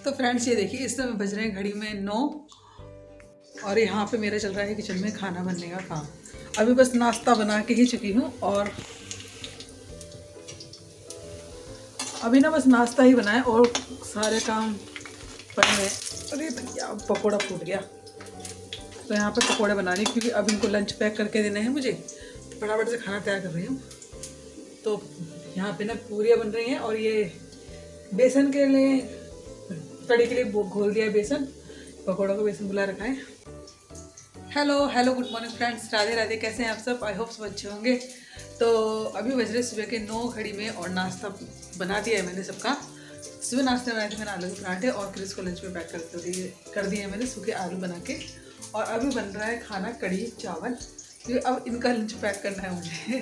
तो फ्रेंड्स ये देखिए, इस समय बज रहे हैं घड़ी में 9 और यहाँ पे मेरा चल रहा है किचन में खाना बनने का काम। अभी बस नाश्ता बना के ही चुकी हूँ और अभी ना बस नाश्ता ही बनाए और सारे काम बने हुए। अरे भैया पकौड़ा फूट गया, तो यहाँ पे पकौड़े बना रही क्योंकि अब इनको लंच पैक करके देने हैं मुझे, तो फटाफट से खाना तैयार कर रही हूँ। तो यहाँ पे ना पूरियाँ बन रही हैं और ये बेसन के लिए, कड़ी के लिए घोल दिया है बेसन, पकौड़ों को बेसन बुला रखा है। Hello good morning friends, Radhe Radhe. कैसे हैं आप सब? आई होप सब अच्छे होंगे। तो अभी बज रहे सुबह के 9 घड़ी में और नाश्ता बना दिया है मैंने सबका। सुबह नाश्ते बनाए थे मैंने आलू के पराठे और क्रिस को लंच में पैक कर दिए मैंने सूखे आलू बना के। और अभी बन रहा है खाना कड़ी चावल, क्योंकि अब इनका लंच पैक करना है मुझे।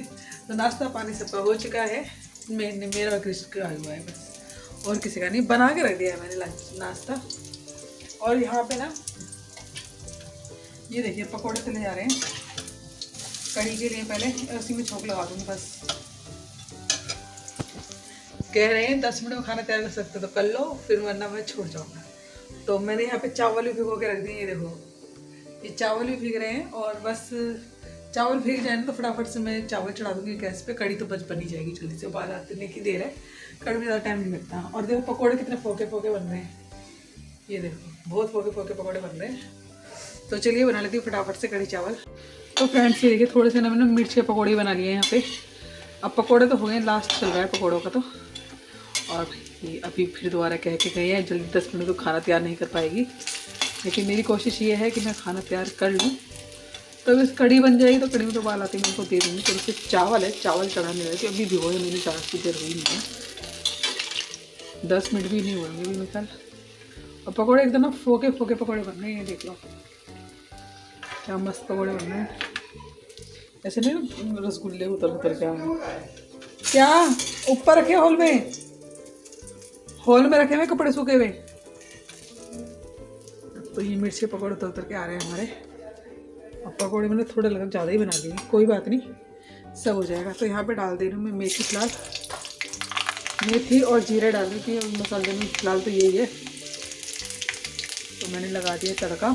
तो नाश्ता पानी सबका हो चुका है, मेरा और क्रिस का हुआ है बस, और किसी का नहीं। बना के रख दिया है मैंने लंच नाश्ता। और यहाँ पे ना ये देखिए पकौड़े तले जा रहे हैं कड़ी के लिए। पहले उसी में छोंक लगा दूँगी बस। कह रहे हैं 10 मिनट में खाना तैयार कर सकते तो कर लो, फिर वरना मैं छोड़ जाऊँगा। तो मैंने यहाँ पे चावल भी भिगो के रख दिए। ये देखो, ये चावल भी भीग रहे हैं और बस चावल भीग जाए ना तो फटाफट से मैं चावल चढ़ा दूँगी गैस पे। कड़ी तो बस बनी जाएगी जल्दी से, उबाल आने की देर है, कड़ी में ज़्यादा टाइम नहीं लगता। और देखो पकौड़े कितने फोके फोके बन रहे हैं, ये देखो बहुत फोके फोके पकौड़े बन रहे हैं। तो चलिए बना लेती हूँ फटाफट से कड़ी चावल। तो फ्रेंड्स ये देखिए, थोड़े से ना मैंने मिर्च के पकौड़े बना लिए हैं यहाँ पे। अब पकौड़े तो हो गए, लास्ट चल रहा है पकौड़ों का। तो और ये अभी फिर दोबारा कह के गए हैं जल्दी 10 मिनट तो खाना तैयार नहीं कर पाएगी, लेकिन मेरी कोशिश ये है कि मैं खाना तैयार कर लूँ। तो बस कड़ी बन जाएगी तो कड़ी में तो उबाल आती मैं उनको दे दूँगी। तो उससे चावल है, चावल चढ़ाने लगे अभी भिगो है मैंने, 4 की देर हुई नहीं है, 10 मिनट भी नहीं होंगे अभी मेरे ख्याल। और पकौड़े एकदम ना फोके फोके पकौड़े बन रहे हैं, देख लो क्या मस्त पकौड़े बन रहे हैं। ऐसे नहीं रसगुल्ले उतर क्या ऊपर रखे हॉल में रखे हुए कपड़े सूखे हुए। तो ये मिर्च के पकौड़े उतर के आ रहे हैं हमारे। अब पकौड़े मैंने थोड़े लगभग ज़्यादा ही बना लिए, कोई बात नहीं, सब हो जाएगा। तो यहाँ पे डाल दे रही हूँ मैं मेथी। फिलहाल मेथी और जीरा डाल दी थी मसाले में, फिलहाल तो यही है। तो मैंने लगा दिया तड़का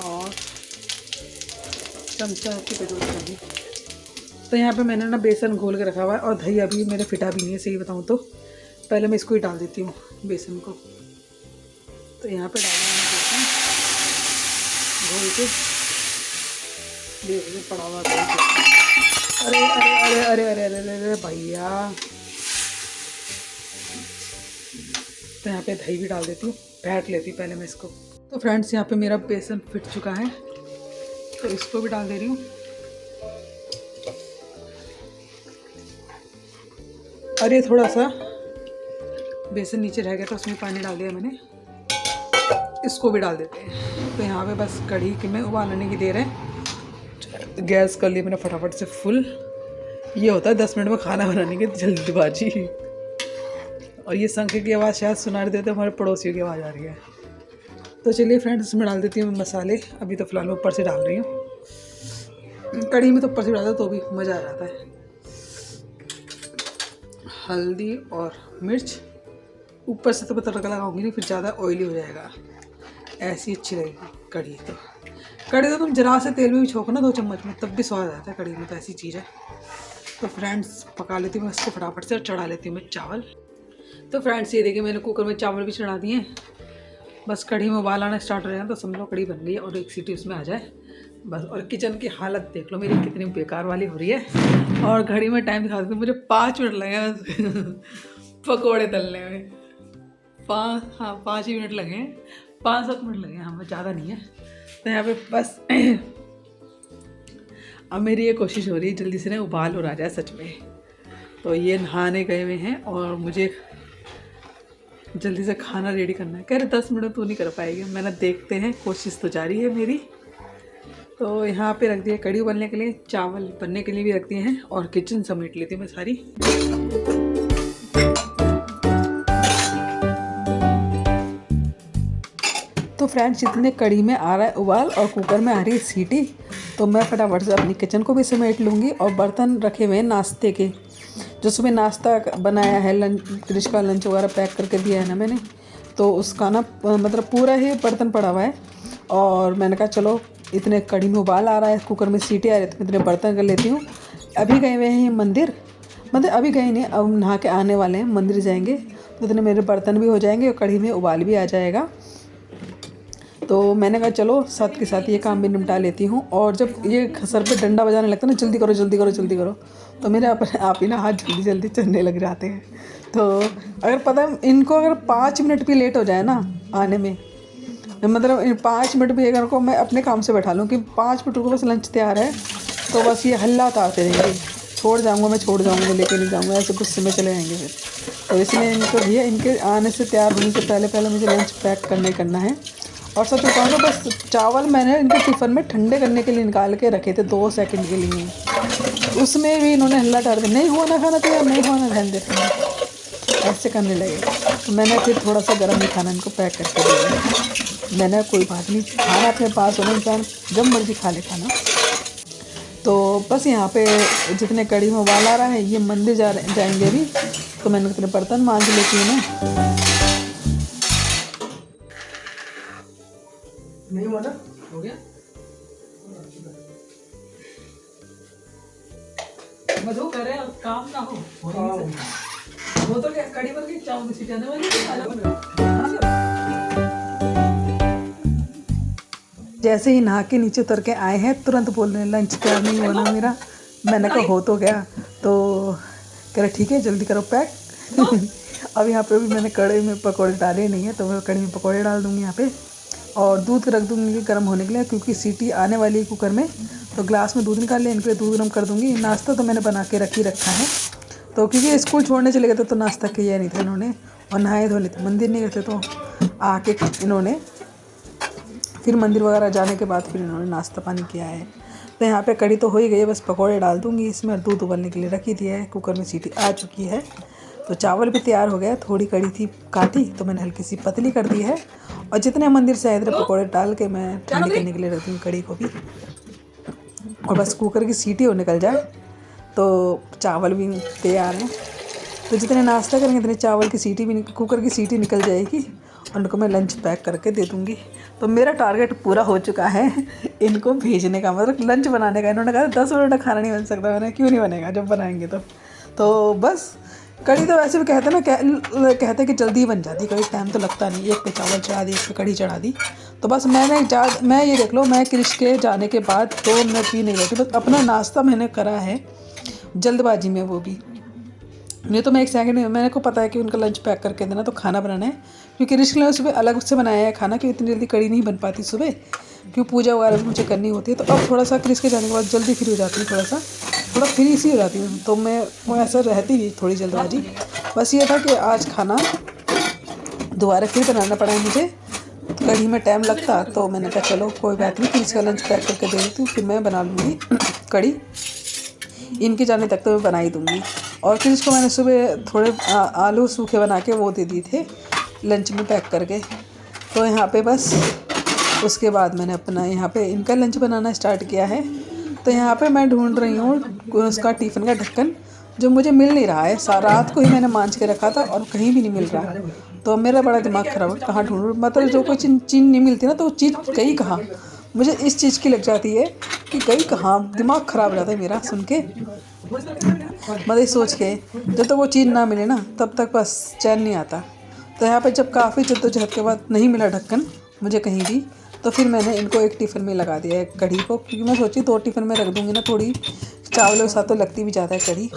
और चमचा की जरूरत होगी। तो यहाँ पे मैंने ना बेसन घोल के रखा हुआ है और दही अभी मेरे फिटा भी नहीं है, सही बताऊँ तो। पहले मैं इसको ही डाल देती हूँ बेसन को। तो यहाँ पे डाल दिया बेसन घोल के, देखिए पड़ा हुआ। अरे अरे अरे अरे अरे अरे अरे भैया। तो यहाँ पे दही भी डाल देती हूँ, फेंट लेती पहले मैं इसको। तो फ्रेंड्स यहाँ पे मेरा बेसन फिट चुका है, तो इसको भी डाल दे रही हूँ। और ये थोड़ा सा बेसन नीचे रह गया तो उसमें पानी डाल दिया मैंने, इसको भी डाल देते हैं। तो यहाँ पे बस कढ़ी के में उबालने की देर है। गैस कर ली मैंने फटाफट से फुल। ये होता है 10 मिनट में खाना बनाने की जल्दबाजी। और ये शंख की आवाज़ शायद सुना रहे थे, तो हमारे पड़ोसियों की आवाज़ आ रही है। तो चलिए फ्रेंड्स, इसमें डाल देती हूँ मसाले। अभी तो फिलहाल ऊपर से डाल रही हूँ, कढ़ी में तो ऊपर से डालता तो भी मज़ा आ जाता है। हल्दी और मिर्च ऊपर से तो मैं तड़का लगाऊंगी नहीं, फिर ज़्यादा ऑयली हो जाएगा, ऐसी अच्छी लगेगी कढ़ी। तो तुम जरा से तेल में भी छोंको ना 2 चम्मच में, तब भी स्वाद आता है कढ़ी में, तो ऐसी चीज़ है। तो फ्रेंड्स पका लेती हूँ मैं इसको फटाफट से और चढ़ा लेती हूँ मैं चावल। तो फ्रेंड्स ये देखिए मैंने कुकर में चावल भी चढ़ा दिए हैं। बस कढ़ी में उबाल आना स्टार्ट हो रहे हैं तो समझ लो कढ़ी बन गई है, और 1 सीटी उसमें आ जाए बस। और किचन की हालत देख लो मेरी कितनी बेकार वाली हो रही है। और घड़ी में टाइम दिखा देती हूँ, मुझे 5 मिनट लगे पकौड़े तलने में। 5 ही मिनट लगे, 5-7 मिनट लगे, हाँ ज़्यादा नहीं है। तो यहाँ पे बस अब मेरी ये कोशिश हो रही है जल्दी से ना उबाल और आ जाए सच में। तो ये नहाने गए हुए हैं और मुझे जल्दी से खाना रेडी करना है। कह रहे 10 मिनट तो नहीं कर पाएगी, मैंने देखते हैं, कोशिश तो जारी है मेरी। तो यहाँ पे रख दिया कड़ी उबलने के लिए, चावल बनने के लिए भी रख दिए हैं, और किचन समेट लेती हूँ मैं सारी। तो फ्रेंड्स जितने कड़ी में आ रहा है उबाल और कुकर में आ रही है सीटी, तो मैं फटाफट से अपनी किचन को भी समेट लूँगी। और बर्तन रखे हुए हैं नाश्ते के, जो सुबह नाश्ता बनाया है, लंच क्रिश का लंच वगैरह पैक करके दिया है ना मैंने, तो उसका ना मतलब पूरा ही बर्तन पड़ा हुआ है। और मैंने कहा चलो इतने कड़ी में उबाल आ रहा है, कुकर में सीटी आ रही है, तो इतने बर्तन कर लेती हूँ। अभी गए हुए हैं मंदिर, मतलब अभी गए नहीं, अब नहा के आने वाले हैं, मंदिर जाएंगे, तो इतने मेरे बर्तन भी हो जाएंगे और कढ़ी में उबाल भी आ जाएगा। तो मैंने कहा चलो साथ के साथ ये काम भी निपटा लेती हूँ। और जब ये सर पे डंडा बजाने लगता है ना, जल्दी करो जल्दी करो जल्दी करो, तो मेरे आप ही ना हाथ जल्दी जल्दी चलने लग जाते हैं। तो अगर पता है इनको अगर 5 मिनट भी लेट हो जाए ना आने में, मतलब 5 मिनट भी अगर को मैं अपने काम से बैठा लूँ कि 5 मिनट को बस लंच तैयार है, तो बस ये हल्ला उतारते रहेंगे, छोड़ जाऊँगा मैं, छोड़ जाऊँगा, लेके नहीं जाऊँगा, ऐसे गुस्से में चले जाएंगे फिर। तो इसलिए इनको भैया इनके आने से तैयार होने से पहले पहले मुझे लंच पैक करना है। और सच बताऊँ तो बस चावल मैंने इनके टिफ़िन में ठंडे करने के लिए निकाल के रखे थे 2 सेकंड के लिए, उसमें भी इन्होंने हल्ला उतार दिया, नहीं हुआ ना खाना तो यार नहीं हुआ ना, रहने देते ऐसे करने लगे। तो मैंने फिर थोड़ा सा गर्म ही खाना इनको पैक करके दिया। मैंने कोई बात नहीं, खाना अपने पास होना, इंसान जब मर्जी खा ले खाना। तो बस यहाँ पे जितने कड़ी में उबाल आ रहा है, ये मंदिर जाएंगे अभी, तो मैंने अपने बर्तन मांज लेती हूँ ना। नहीं हुआ ना, हो गया मधु करे काम ना हो वो तो क्या कड़ी बन गई, चावल की सीटी आने वाली। जैसे ही नहा के नीचे उतर के आए हैं, तुरंत बोल रहे हैं लंच तैयार नहीं हुआ ना मेरा। मैंने कहा हो तो गया, तो कह रहे ठीक है जल्दी करो पैक। अब यहाँ पे भी मैंने कढ़ाई में पकौड़े डाले नहीं है, तो मैं कढ़ी में पकौड़े डाल दूँगी यहाँ पे। और दूध रख दूँगी गर्म होने के लिए, क्योंकि सीटी आने वाली है कुकर में, तो ग्लास में दूध निकाल लिया, इनके लिए दूध गर्म कर दूँगी। नाश्ता तो मैंने बना के रखा है, तो क्योंकि स्कूल छोड़ने चले गए थे तो नाश्ता किया नहीं था इन्होंने, और नहाए धो लेते, मंदिर नहीं गए थे, तो आके इन्होंने फिर मंदिर वगैरह जाने के बाद फिर इन्होंने नाश्ता पानी किया है। तो यहाँ पे कड़ी तो हो ही गई है, बस पकौड़े डाल दूँगी इसमें, और दूध उबलने के लिए रखी दिया है, कुकर में सीटी आ चुकी है। तो चावल भी तैयार हो गया, थोड़ी कड़ी थी काटी तो मैंने हल्की सी पतली कर दी है। और जितने मंदिर से आए थे पकौड़े डाल के मैं ठंडी करने के लिए रख दूँगी कड़ी को भी, और बस कुकर की सीटी हो निकल जाए तो चावल भी तैयार हैं। तो जितने नाश्ता करेंगे इतने चावल की सीटी भी कुकर की सीटी निकल जाएगी, और उनको मैं लंच पैक करके दे दूँगी। तो मेरा टारगेट पूरा हो चुका है इनको भेजने का, मतलब लंच बनाने का। इन्होंने कहा 10 मिनट का खाना नहीं बन सकता, मैंने क्यों नहीं बनेगा जब बनाएंगे तो बस कड़ी तो वैसे भी कहते हैं ना, कहते हैं कि जल्दी बन जाती, कोई टाइम तो लगता नहीं, एक पे चावल चढ़ा दी, एक पे कड़ी चढ़ा दी। तो बस मैं ये देख लो, मैं क्रिश के जाने के बाद 2 मिनट भी नहीं बैठी, बस अपना नाश्ता मैंने करा है जल्दबाजी में, वो भी नहीं तो मैं 1 सेकंड में, मैंने को पता है कि उनका लंच पैक करके देना, तो खाना बनाना है, क्योंकि क्रिश के लिए सुबह अलग से बनाया है खाना, क्योंकि इतनी जल्दी कड़ी नहीं बन पाती सुबह, क्योंकि पूजा वगैरह भी मुझे करनी होती है। तो अब थोड़ा सा क्रिश के जाने के बाद जल्दी फ्री हो जाती हूँ, थोड़ा फ्री सी हो जाती हूँ, तो मैं वो ऐसा रहती नहीं थोड़ी जल्दबाजी। बस ये था कि आज खाना दोबारा फिर बनाना पड़ा मुझे, कढ़ी में टाइम लगता, तो मैंने कहा चलो कोई बात नहीं, क्रिश का लंच पैक करके दे देती हूँ, फिर मैं बना लूँगी कढ़ी, इनके जाने तक तो मैं बना ही दूँगी। और फिर इसको मैंने सुबह थोड़े आलू सूखे बना के वो दे दिए थे लंच में पैक करके। तो यहाँ पे बस उसके बाद मैंने अपना यहाँ पे इनका लंच बनाना स्टार्ट किया है। तो यहाँ पे मैं ढूंढ रही हूँ उसका टिफ़िन का ढक्कन, जो मुझे मिल नहीं रहा है। रात को ही मैंने मांझ के रखा था और कहीं भी नहीं मिल रहा, तो मेरा बड़ा दिमाग ख़राब है, कहाँ ढूंढूँ। मतलब जो कोई चीज़ नहीं मिलती ना, तो वो चीज़ गई कहाँ, मुझे इस चीज़ की लग जाती है कि गई कहाँ, दिमाग ख़राब हो जाता है मेरा सुन के, मतलब सोच के। जब तक वो चीज़ ना मिले ना तब तक बस चैन नहीं आता। तो यहाँ पे जब काफ़ी जद्दोजहद के बाद नहीं मिला ढक्कन मुझे कहीं भी, तो फिर मैंने इनको एक टिफ़िन में लगा दिया है कढ़ी को, क्योंकि मैं सोची 2 टिफ़िन में रख दूँगी ना, थोड़ी चावलों के साथ तो लगती भी ज़्यादा है कढ़ी,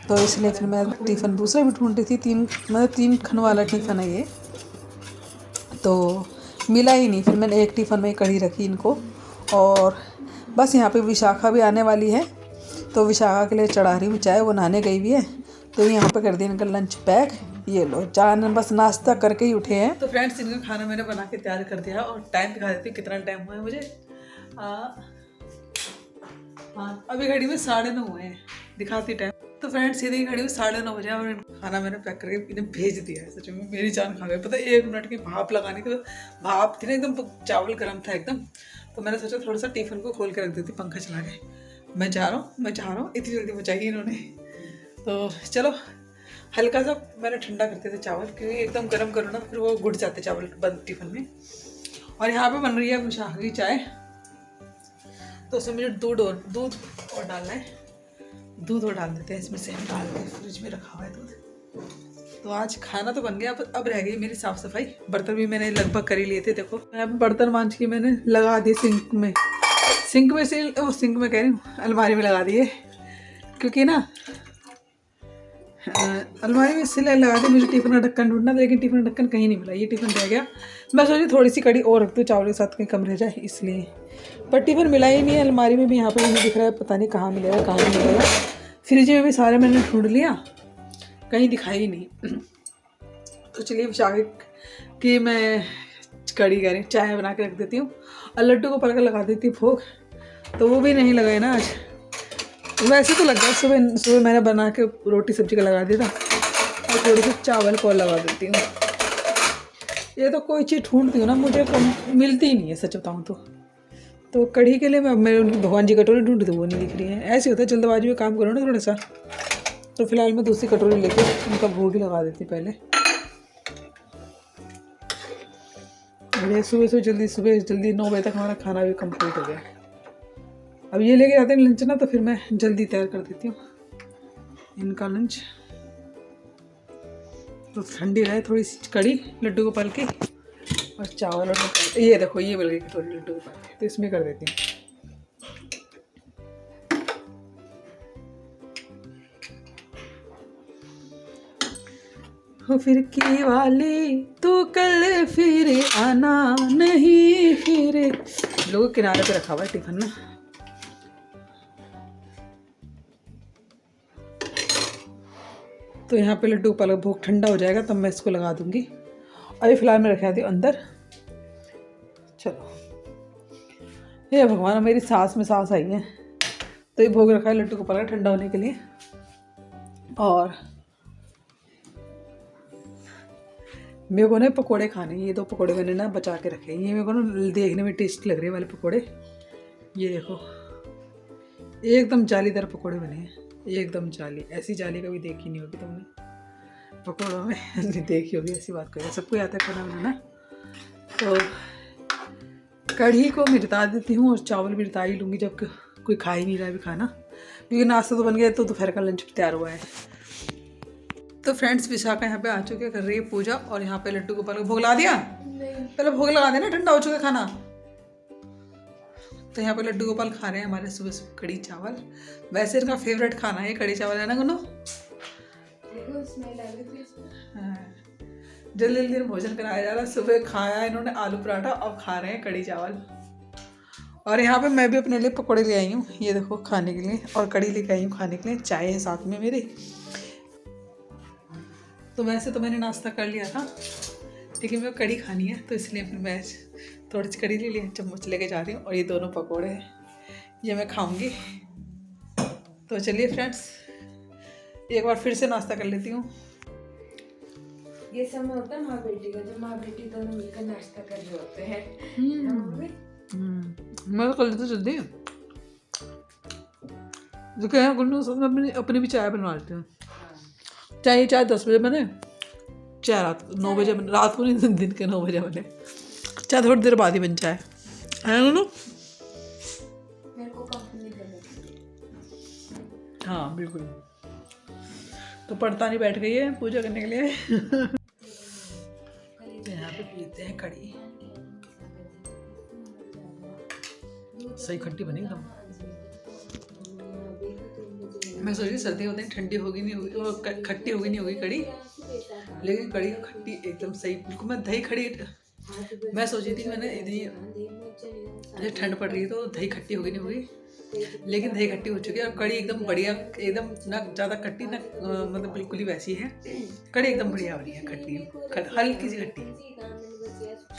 तो इसलिए फिर मैं टिफ़िन दूसरा भी ढूंढ रही थी। 3 खन वाला टिफ़िन है ये, तो मिला ही नहीं, फिर मैंने एक टिफ़िन में कढ़ी रखी इनको। और बस यहाँ पे विशाखा भी आने वाली है, तो विशाखा के लिए चढ़ा रही हूँ चाय, वो नहाने गई भी है, तो यहाँ पे कर दिया इनका लंच पैक। ये लो जान, बस नाश्ता करके ही उठे हैं। तो फ्रेंड्स इनका खाना मैंने बना के तैयार कर दिया, और टाइम दिखा देती हूँ कितना टाइम हुआ है मुझे। हाँ अभी घड़ी में 9:30 हुए हैं, दिखाती टाइम। तो फ्रेंड्स ये देखिए घड़ी में 9:30 बजे, और खाना मैंने पैक करके इन्हें भेज दिया है। सच में मेरी जान खा गई, पता है 1 मिनट की भाप लगाने की, भाप थी ना एकदम, चावल गर्म था एकदम, तो मैंने सोचा थोड़ा सा टिफ़िन को खोल के रख देती पंखा चला के। मैं जा रहा हूँ, इतनी जल्दी मचाई इन्होंने। तो चलो हल्का सा मैंने ठंडा करते थे चावल, क्योंकि एकदम गर्म करो ना फिर वो घुट जाते चावल बंद टिफिन में। और यहाँ पे बन रही है विशाखा की चाय। तो उसमें मुझे दूध और डालना है। दूध और डाल देते हैं इसमें से, डाल के फ्रिज में रखा हुआ है दूध। तो आज खाना तो बन गया, अब रह गई मेरी साफ़ सफाई। बर्तन भी मैंने लगभग कर ही लिए थे। देखो यहाँ पे बर्तन मांझ के मैंने लगा दिए सिंक में से वो सिंक में कह रही हूँ, अलमारी में लगा दिए। क्योंकि ना अलमारी में इसलिए लगा दी, मुझे टिफ़िन का ढक्कन ढूंढना था, लेकिन टिफ़िन का ढक्कन कहीं नहीं मिला, ये टिफ़िन रह गया। मैं सोची थोड़ी सी कड़ी और रख दूँ चावल के साथ, कहीं कम रह जाए इसलिए, पर टिफ़िन मिला ही नहीं है। अलमारी में भी यहाँ पर नहीं दिख रहा है, पता नहीं कहाँ मिलेगा कहाँ नहीं मिलेगा। फ्रिज में भी सारे मैंने ढूंढ लिया, कहीं दिखाई ही नहीं। तो चलिए विशाखा की मैं कड़ी करें चाय बना के रख देती हूँ, और लड्डू को पलक लगा देती हूँ भोग। तो वो भी नहीं लगाए ना आज, वैसे तो लग गया। सुबह मैंने बना के रोटी सब्जी का लगा दिया था, और थोड़ी सी चावल को लगा देती हूँ। ये तो कोई चीज़ ढूंढती हूँ ना, मुझे मिलती ही नहीं है सच बताऊँ तो कढ़ी के लिए मैं उनकी भगवान जी कटोरी ढूंढती हूँ, वो नहीं दिख रही है। ऐसे होता है जल्दबाजी में काम करो ना थोड़ा सा। तो फिलहाल मैं दूसरी कटोरी लेके उनका भोग ही लगा देती पहले। अरे सुबह जल्दी 9 बजे तक हमारा खाना भी कंप्लीट हो गया। अब ये लेके जाते हैं लंच ना, तो फिर मैं जल्दी तैयार कर देती हूँ इनका लंच। तो ठंडी रहे थोड़ी सी कड़ी लड्डू को पल के, और चावल और ये देखो ये मिल गई कटोरी लड्डू को पल के, तो इसमें कर देती हूँ। फिर की वाली तू कल फिर आना नहीं फिर। लोग किनारे पे रखा हुआ है टिफिन ना। तो यहाँ पे लड्डू पालक भोग ठंडा हो जाएगा तब मैं इसको लगा दूंगी। अभी फिलहाल मैं रखा दी अंदर। चलो ये भगवान, मेरी सांस में सांस आई है। तो ये भोग रखा है लड्डू को पालक ठंडा होने के लिए। और मेरे को ना पकोड़े खाने, ये 2 पकोड़े मैंने ना बचा के रखे। ये मेरे को ना देखने में टेस्टी लग रहे वाले पकोड़े। ये देखो एकदम जालीदार पकोड़े बने हैं, एकदम जाली। ऐसी जाली कभी देखी नहीं होगी तुमने पकोड़ों में। नहीं देखी होगी, ऐसी बात करें, सबको आता है खाना बनाना। तो कढ़ी को मिटा देती हूँ और चावल भी मिटा ही लूँगी, जब कोई खा ही नहीं रहा है खाना, क्योंकि नाश्ता तो बन गया। तो दोपहर का लंच भी तैयार हुआ है। तो फ्रेंड्स विशाखा यहाँ पे आ चुके हैं, कर रही है पूजा। और यहाँ पे लड्डू गोपाल को भोग ला दिया, पहले भोग लगा देना, ठंडा हो चुका खाना। तो यहाँ पे लड्डू गोपाल खा रहे हैं हमारे सुबह सुबह कड़ी चावल। वैसे इनका फेवरेट खाना है कड़ी चावल, है ना गुनो? जल्दी जल्दी भोजन कराया जा रहा है। सुबह खाया इन्होंने आलू पराठा, अब खा रहे हैं कड़ी चावल। और यहाँ पे मैं भी अपने लिए पकौड़े ले आई हूँ, ये देखो खाने के लिए, और कड़ी लेके आई हूँ खाने के लिए। चाय है साथ में मेरी। तो वैसे तो मैंने नाश्ता कर लिया था, लेकिन मैं कड़ी खानी है, तो इसलिए फिर मैं थोड़ी सी कड़ी ले ली, चम्मच लेके जा रही हूँ। और ये दोनों पकोड़े ये मैं खाऊंगी। तो चलिए फ्रेंड्स एक बार फिर से नाश्ता कर लेती हूँ। ये समय होता है माँ बेटी का, जब माँ बेटी दोनों मिलकर नाश्ता कर रहे होते हैं। मैं तो कर लेती जल्दी। जो कह गुन्नू मैं अपनी भी चाय बनवा लेती हूँ। चाय 10 बजे बने, चाय रात 9 बजे बने, रात को नहीं दिन के 9 बजे बने। चाय थोड़ी देर बाद ही बन जाए, है ना? मेरे को कंपनी देने। हाँ बिल्कुल। तो पड़तानी बैठ गई है पूजा करने के लिए। तो यहाँ पे पीते हैं कड़ी। सही खट्टी बनी एकदम। मैं सोच रही सर्दी होते हैं ठंडी होगी नहीं होगी, खट्टी होगी नहीं होगी कड़ी, लेकिन कड़ी खट्टी एकदम सही बिल्कुल। मैं दही खड़ी, मैं सोची थी मैंने इतनी ठंड पड़ रही है तो दही खट्टी होगी नहीं होगी, लेकिन दही खट्टी हो चुकी है। और कड़ी एकदम बढ़िया, एकदम ना ज़्यादा खट्टी ना मतलब बिल्कुल ही वैसी है। कड़ी एकदम बढ़िया हो रही है, खट्टी हल्की सी खट्टी।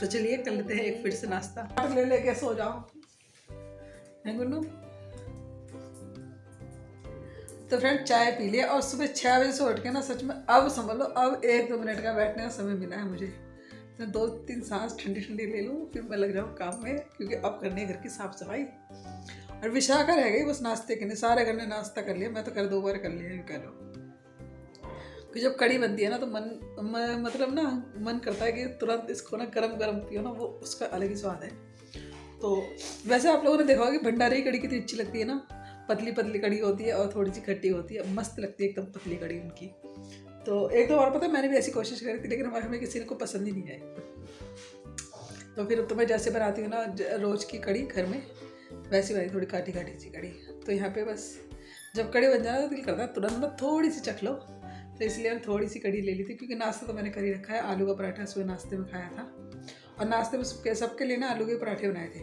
तो चलिए कर लेते हैं एक फिर से नाश्ता। ले लेके सो जाओ, है गुन्नू? तो फ्रेंड चाय पी लिया, और सुबह 6 बजे से उठ के ना सच में अब समझ लो, अब 1-2 मिनट का बैठने का समय मिला है मुझे। तो 2-3 सांस ठंडी ठंडी ले लूँ, फिर मैं लग जाऊँ काम में, क्योंकि अब करनी है घर की साफ़ सफाई। और विशाखा रह गई बस नाश्ते के लिए। सारे घर ने नाश्ता कर लिया, मैं तो 2 बार कर लिया कह लो। कि जब कड़ी बनती है ना तो मतलब ना मन करता है कि तुरंत इसको ना गरम गरम पियो ना, वो उसका अलग ही स्वाद है। तो वैसे आप लोगों ने देखा होगा कि भंडारे की कड़ी कितनी अच्छी लगती है ना, पतली पतली कड़ी होती है और थोड़ी सी खट्टी होती है, मस्त लगती है एकदम पतली कड़ी उनकी। तो एक दो बार पता है मैंने भी ऐसी कोशिश करी थी, लेकिन हमें किसी को पसंद ही नहीं आई। तो फिर तो मैं जैसे बनाती हूँ ना रोज़ की कड़ी घर में, वैसी बनाई, थोड़ी काटी काटी सी कड़ी। तो यहाँ पे बस जब कड़ी बन जाए तो दिल करता है तुरंत ना थोड़ी सी चख लो, तो इसलिए मैं थोड़ी सी कड़ी ले ली थी। क्योंकि नाश्ता तो मैंने कर ही रखा है, आलू का पराठा सुबह नाश्ते में खाया था, और नाश्ते में सबके लिए ना आलू के पराठे बनाए थे।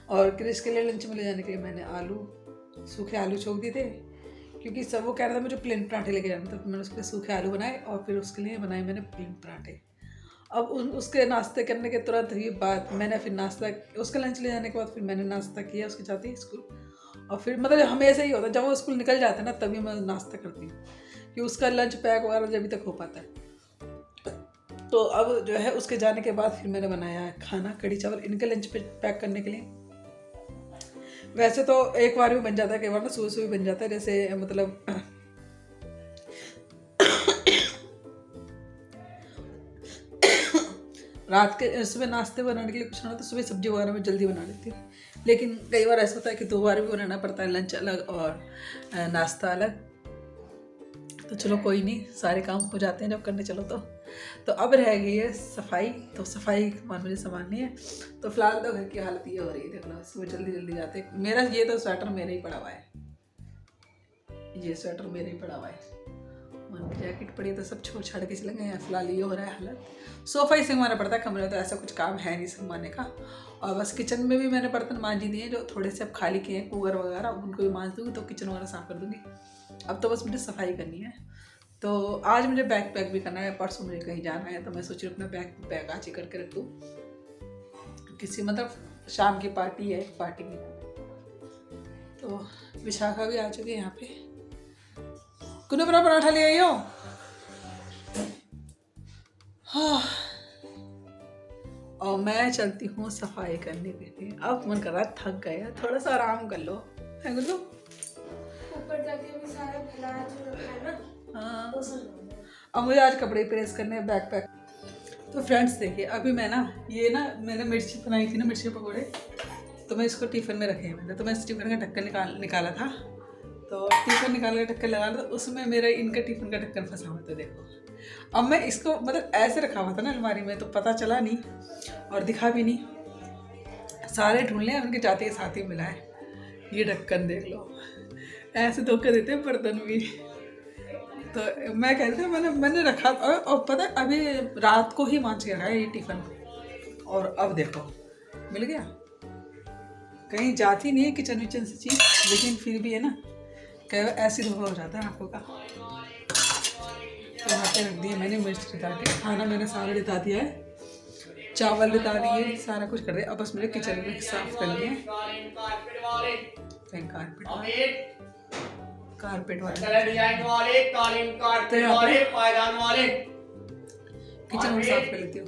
और क्रिस के लिए लंच में ले जाने के लिए मैंने सूखे आलू छोक दिए थे, क्योंकि सब वो कह रहा था मुझे प्लेन पराठे लेके जाना, तो मैंने उसके लिए सूखे आलू बनाए और फिर उसके लिए बनाए मैंने प्लेन पराठे। अब उसके नाश्ते करने के तुरंत ही बाद मैंने फिर नाश्ता, उसके लंच ले जाने के बाद फिर मैंने नाश्ता किया उसके साथ ही स्कूल। और फिर मतलब हमेशा ही होता है जब वो स्कूल निकल जाता है ना तभी मैं नाश्ता करती हूँ, कि उसका लंच पैक वगैरह जब तक हो पाता है। तो अब जो है उसके जाने के बाद फिर मैंने बनाया है खाना, कड़ी चावल इनके लंच पे पैक करने के लिए। वैसे तो एक बार भी बन जाता है, कई बार ना सुबह सुबह बन जाता है, जैसे मतलब रात के सुबह नाश्ते बनाने के लिए कुछ ना तो सुबह सब्जी वगैरह में जल्दी बना लेती हूँ। लेकिन कई बार ऐसा होता है कि 2 बार भी बनाना पड़ता है, लंच अलग और नाश्ता अलग। तो चलो कोई नहीं, सारे काम हो जाते हैं जब करने चलो तो अब रह गई है सफाई। तो सफाई मुझे सामान नहीं है, तो फिलहाल तो घर की हालत ये हो रही है, देख लो सुबह जल्दी जल्दी जाते। मेरा ये तो स्वेटर मेरे ही पड़ा हुआ है, ये स्वेटर मेरे ही पड़ा हुआ है, मन की जैकेट पड़ी तो सब छोड़ छाड़ के चले गए हैं। फिलहाल ये हो रहा है हालत। सोफ़ा ही संगवाना पड़ता है, कमरे में तो ऐसा कुछ काम है नहीं संगवाने का। और बस किचन में भी मैंने बर्तन मांज दिए हैं, जो थोड़े से अब खाली किए हैं कुकर वगैरह, उनको भी मांज दूँगी तो किचन वगैरह साफ़ कर दूँगी। अब तो बस मुझे सफाई करनी है। तो आज मुझे बैग पैक भी करना है, परसों मुझे कहीं जाना है, तो मैं सोच रही हूँ अपना बैग आज ही करके रख दूँ। किसी मतलब शाम की पार्टी है, पार्टी में। तो विशाखा भी आ चुकी है यहाँ पे। कुने बड़ा पराठा ले आई हो? हाँ, और मैं चलती हूँ सफाई करने के लिए। अब मन कर रहा है थक गया, थोड़ा सा आराम कर लो, है गुल्लू? ऊपर जाके भी सारा फैला जो है ना। हाँ, अब मुझे आज कपड़े प्रेस करने हैं, बैग पैक। तो फ्रेंड्स देखिए, अभी मैं ना ये ना मैंने मिर्ची बनाई थी ना, मिर्ची पकौड़े, तो मैं इसको टिफ़िन में रखे हैं मैंने। तो मैं इस टिफ़िन का ढक्कन निकाला था, तो टिफ़िन निकाल कर ढक्कन लगा था, उसमें मेरा इनका टिफ़िन का ढक्कन फंसा हुआ था। देखो अब मैं इसको मतलब ऐसे रखा हुआ था ना अलमारी में, तो पता चला नहीं और दिखा भी नहीं, सारे ढूंढ लिया, उनके जाते के साथ ही मिला है। ये ढक्कन देख लो, ऐसे धोखा देते हैं बर्तन भी। तो मैं कहती हूँ मैंने रखा, और पता है अभी रात को ही मांझ के रखा है ये टिफ़िन, और अब देखो मिल गया। कहीं जाती नहीं है किचन विचन से चीज़, लेकिन फिर भी है ना कई बार ऐसे धोखा हो जाता है आँखों का। तो यहाँ पे रख दिए मैंने मिर्च रिता के, खाना मैंने सारा रिता दिया है, चावल रिता दिए, सारा कुछ कर दिया। अब बस मुझे किचन में साफ कर लिया, कारपेट वाले किचन में साफ कर लेती हूँ।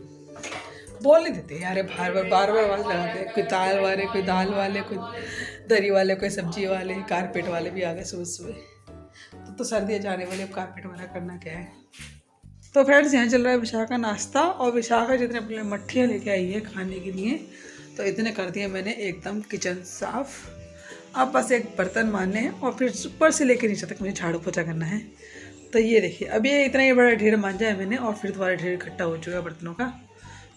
बोल नहीं देते यार, बार बार आवाज़ लगाते हैं, कोई दाल वाले, कोई दाल वाले, कोई दरी वाले, कोई सब्जी वाले, कारपेट वाले भी आ गए सुबह सुबह। तो सर्दियाँ जाने वाले, अब कारपेट वाला करना क्या है। तो फ्रेंड्स यहाँ चल रहा है विशाखा नाश्ता, और विशाखा जितने अपने मट्ठियाँ लेके आई है खाने के लिए, तो इतने कर दिए मैंने एकदम किचन साफ़। अब बस एक बर्तन मारने हैं और फिर ऊपर से लेकर नीचे तक मुझे झाड़ू पोछा करना है। तो ये देखिए अभी इतना ही बड़ा ढेर मांझा है मैंने, और फिर दोबारा ढेर इकट्ठा हो चुका है बर्तनों का।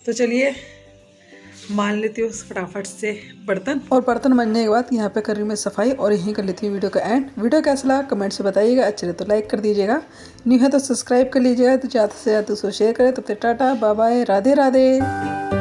तो चलिए मान लेती हूँ फटाफट से बर्तन, और बर्तन बनने के बाद यहाँ पे कर रही हूँ मैं सफाई, और यहीं कर लेती हूँ वीडियो का एंड। वीडियो कैसा लगा कमेंट से बताइएगा, अच्छे रहे तो लाइक कर दीजिएगा, न्यू है तो सब्सक्राइब कर लीजिएगा, तो ज़्यादा से ज़्यादा उसको शेयर करें। तो फिर tata bye bye, Radhe Radhe.